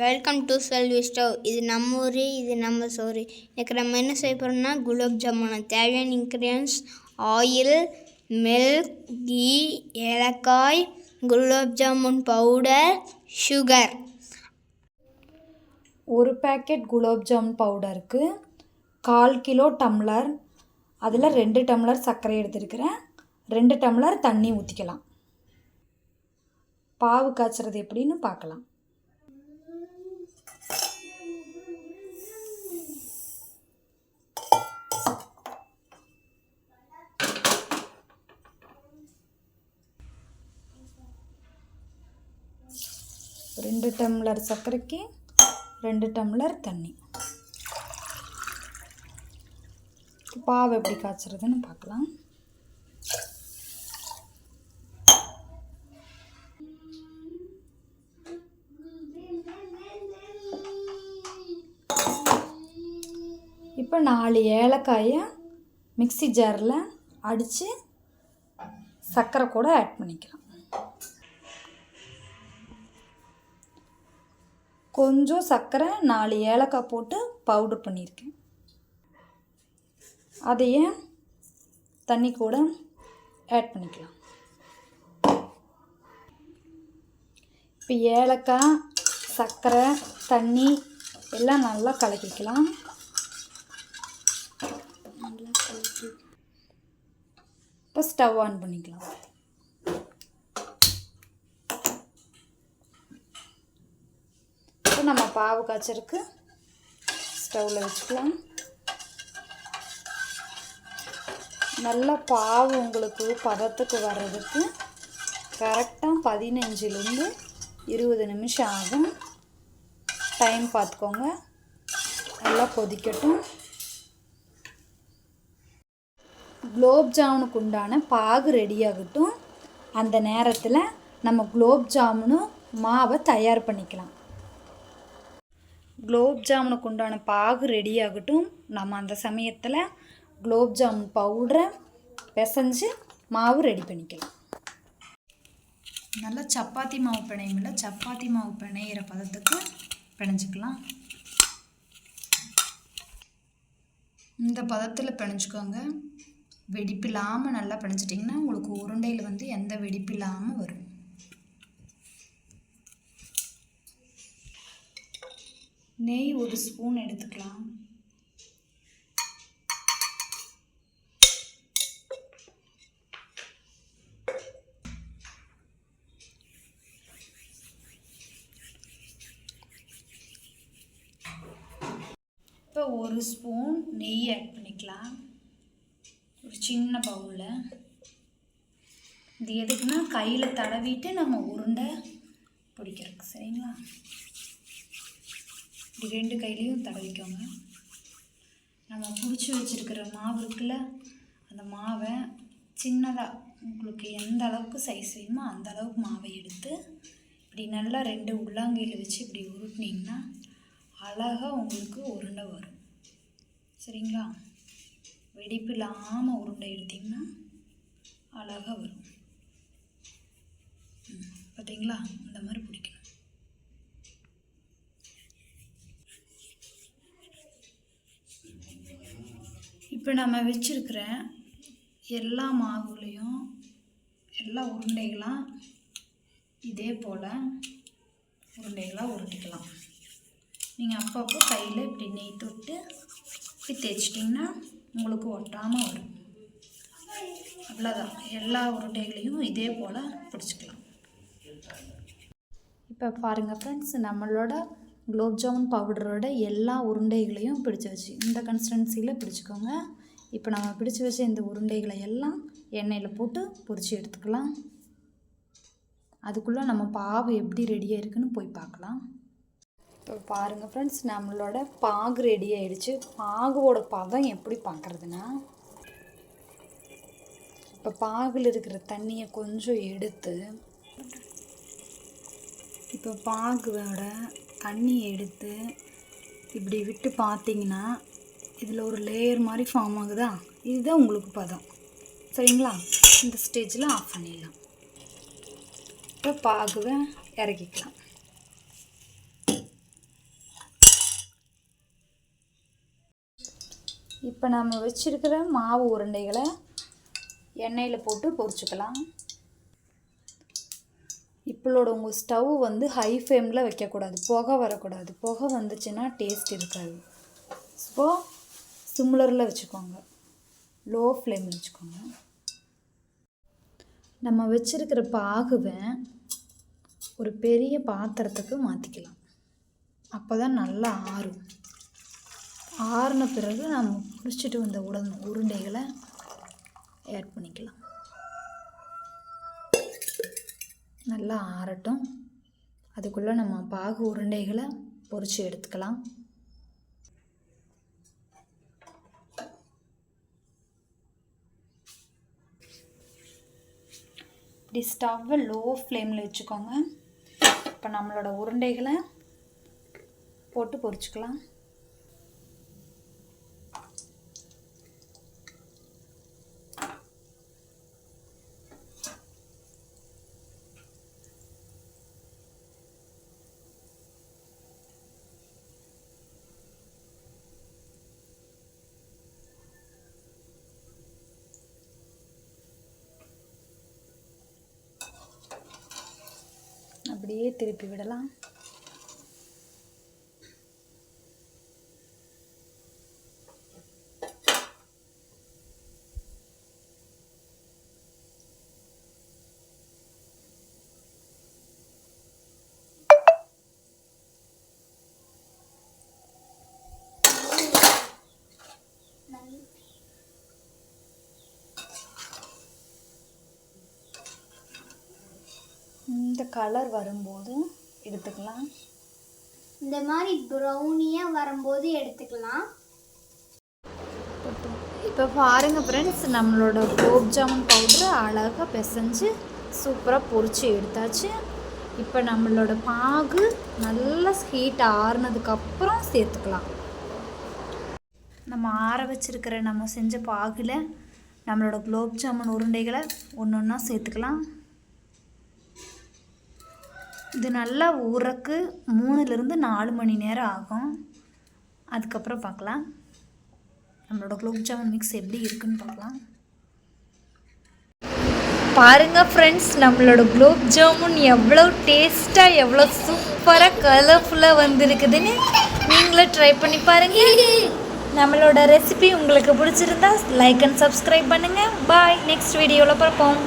Welcome to Selvi stove. இது நம்ம ஊர், இது நம்ம சோறு. எனக்கு நம்ம என்ன செய்ய போகிறோம்னா குலாப் ஜாமுன். தேவையான இன்க்ரீடியன்ஸ் ஆயில், மில்க், கீ, ஏலக்காய், குலாப் ஜாமுன் பவுடர், சுகர். ஒரு பேக்கெட் குலாப் ஜாமுன் பவுடருக்கு 1/4 கிலோ டம்ளர், அதில் 2 டம்ளர் சர்க்கரை எடுத்துருக்கிறேன். 2 டம்ளர் தண்ணி ஊற்றிக்கலாம். பாவு காய்ச்சறது எப்படின்னு பார்க்கலாம். ரெண்டு டம்ளர் சர்க்கரைக்கு 2 டம்ளர் தண்ணி. பாவு எப்படி காய்ச்சறதுன்னு பார்க்கலாம். இப்போ 4 ஏலக்காயை மிக்ஸி ஜாரில் அடித்து சர்க்கரை கூட ஆட் பண்ணிக்கலாம். கொஞ்சம் சர்க்கரை 4 ஏலக்காய் போட்டு பவுடர் பண்ணியிருக்கேன். அதையே தண்ணி கூட ஆட் பண்ணிக்கலாம். இப்போ ஏலக்காய், சர்க்கரை, தண்ணி எல்லாம் நல்லா கலக்கிக்கலாம். இப்போ ஸ்டவ் ஆன் பண்ணிக்கலாம். இப்போ நம்ம பாவு காய்ச்சறதுக்கு ஸ்டவ்வில் வச்சுக்கலாம். நல்லா பாவு உங்களுக்கு பதத்துக்கு வர்றதுக்கு கரெக்டாக 15லேருந்து 20 நிமிஷம் ஆகும். டைம் பார்த்துக்கோங்க. நல்லா கொதிக்கட்டும். குலோப் ஜாமுனுக்கு உண்டான பாகு ரெடி ஆகட்டும். அந்த நேரத்தில் நம்ம குலோப் ஜாமுனு மாவை தயார் பண்ணிக்கலாம். குலோப் ஜாமுனுக்கு உண்டான பாகு ரெடி ஆகட்டும். நம்ம அந்த சமயத்தில் குலோப் ஜாமுன் பவுடரை பிசைஞ்சு மாவு ரெடி பண்ணிக்கலாம். நல்லா சப்பாத்தி மாவு பிணையுமில்ல, சப்பாத்தி மாவு பிணையிற பதத்துக்கு பிணைஞ்சிக்கலாம். இந்த பதத்தில் பிணைஞ்சிக்கோங்க. வெடிப்பு இல்லாமல் நல்லா பிணைஞ்சிட்டிங்கன்னா உங்களுக்கு உருண்டையில் எந்த வெடிப்பு இல்லாமல் வரும். நெய் 1 ஸ்பூன் எடுத்துக்கலாம். இப்போ 1 ஸ்பூன் நெய் ஆட் பண்ணிக்கலாம். ஒரு சின்ன பவுலில். இது எதுக்குன்னா கையில் தடவிட்டு நம்ம உருண்டை பிடிக்கிறதுக்கு. சரிங்களா? இப்படி 2 கையிலையும் தடவிக்கோங்க. நம்ம பிடிச்சி வச்சுருக்கிற மாவு இருக்குல்ல, அந்த மாவை சின்னதாக உங்களுக்கு எந்த அளவுக்கு சைஸ் வேணுமோ அந்த அளவுக்கு மாவை எடுத்து இப்படி நல்லா 2 உள்ளங்கையில் வச்சு இப்படி உருட்டினீங்கன்னா அழகாக உங்களுக்கு உருண்டை வரும். சரிங்களா? வெடிப்பு இல்லாமல் உருண்டை எடுத்திங்கன்னா அழகாக வரும். பார்த்தீங்களா? இந்த மாதிரி பிடிக்கணும். இப்போ நம்ம வச்சுருக்கிற எல்லா மாவுலையும் எல்லா உருண்டைகளாக இதே போல் உருண்டைகளாக உருட்டிக்கலாம். நீங்கள் அப்பப்போ கையில் இப்படி நெய் தொட்டு இப்படி தேய்ச்சிட்டிங்கன்னா உங்களுக்கு ஒட்டாமல் வரும். அவ்வளோதான். எல்லா உருண்டைகளையும் இதே போல் பிடிச்சிக்கலாம். இப்போ பாருங்கள் ஃப்ரெண்ட்ஸ், நம்மளோட குலோப் ஜாமுன் பவுடரோட எல்லா உருண்டைகளையும் பிடிச்சி வச்சு இந்த கன்சிஸ்டன்சியில் பிடிச்சிக்கோங்க. இப்போ நம்ம பிடிச்சி வச்ச இந்த உருண்டைகளை எல்லாம் எண்ணெயில் போட்டு பொரிச்சு எடுத்துக்கலாம். அதுக்குள்ளே நம்ம பாகு எப்படி ரெடியாக இருக்குன்னு போய் பார்க்கலாம். இப்போ பாருங்கள் ஃப்ரெண்ட்ஸ், நம்மளோட பாகு ரெடி ஆகிடுச்சு. பாகுவோட பதம் எப்படி பார்க்குறதுன்னா, இப்போ பாகில் இருக்கிற தண்ணியை கொஞ்சம் எடுத்து இப்போ பாகுவோட தண்ணியை எடுத்து இப்படி விட்டு பார்த்தீங்கன்னா இதில் ஒரு லேயர் மாதிரி ஃபார்ம் ஆகுதா, இதுதான் உங்களுக்கு பதம். சரிங்களா? இந்த ஸ்டேஜில் ஆஃப் பண்ணிடலாம். இப்போ பாகுவை இறக்கிக்கலாம். இப்போ நம்ம வச்சுருக்கிற மாவு உருண்டைகளை எண்ணெயில் போட்டு பொரிச்சுக்கலாம். இப்பளோட உங்கள் ஸ்டவ் வந்து ஹை ஃப்ளேமில் வைக்கக்கூடாது, புகை வரக்கூடாது. புகை வந்துச்சுன்னா டேஸ்ட் இருக்காது. ஸோ சிம்லரில் வச்சுக்கோங்க, லோ ஃப்ளேமில் வச்சுக்கோங்க. நம்ம வச்சுருக்கிற பாகுவை ஒரு பெரிய பாத்திரத்துக்கு மாற்றிக்கலாம். அப்போ தான் நல்லா ஆறும். ஆறின பிறகு நம்ம பிடிச்சிட்டு வந்த உருண்டைகளை ஆட் பண்ணிக்கலாம். நல்லா ஆறட்டும். அதுக்குள்ளே நம்ம பாகு உருண்டைகளை பொரித்து எடுத்துக்கலாம். இப்படி ஸ்டவ்வை லோ ஃப்ளேமில் வச்சுக்கோங்க. இப்போ நம்மளோட உருண்டைகளை போட்டு பொரிச்சுக்கலாம். அப்படியே திருப்பி விடலாம். இந்த கலர் வரும்போது எடுத்துக்கலாம். இந்த மாதிரி ப்ரௌனியாக வரும்போது எடுத்துக்கலாம். இப்போ பாருங்கள் ஃப்ரெண்ட்ஸ், நம்மளோட குலோப் ஜாமுன் பவுட்ரு அழகாக பிசைஞ்சு சூப்பராக பொரித்து எடுத்தாச்சு. இப்போ நம்மளோட பாகு நல்லா ஹீட் ஆறுனதுக்கப்புறம் சேர்த்துக்கலாம். நம்ம ஆற வச்சுருக்கிற நம்ம செஞ்ச பாகில் நம்மளோட குலோப் ஜாமுன் உருண்டைகளை ஒன்று ஒன்றா சேர்த்துக்கலாம். இது நல்லா ஊறக்கு 3லிருந்து 4 மணி நேரம் ஆகும். அதுக்கப்புறம் பார்க்கலாம் நம்மளோட குலோப் ஜாமுன் மிக்ஸ் எப்படி இருக்குன்னு பார்க்கலாம். பாருங்கள் ஃப்ரெண்ட்ஸ், நம்மளோட குலோப் ஜாமுன் எவ்வளோ டேஸ்ட்டாக எவ்வளோ சூப்பராக கலர்ஃபுல்லாக வந்திருக்குதுன்னு நீங்களும் ட்ரை பண்ணி பாருங்கள். நம்மளோட ரெசிபி உங்களுக்கு பிடிச்சிருந்தா லைக் அண்ட் சப்ஸ்கிரைப் பண்ணுங்கள். பாய், நெக்ஸ்ட் வீடியோவில் பார்ப்போம்.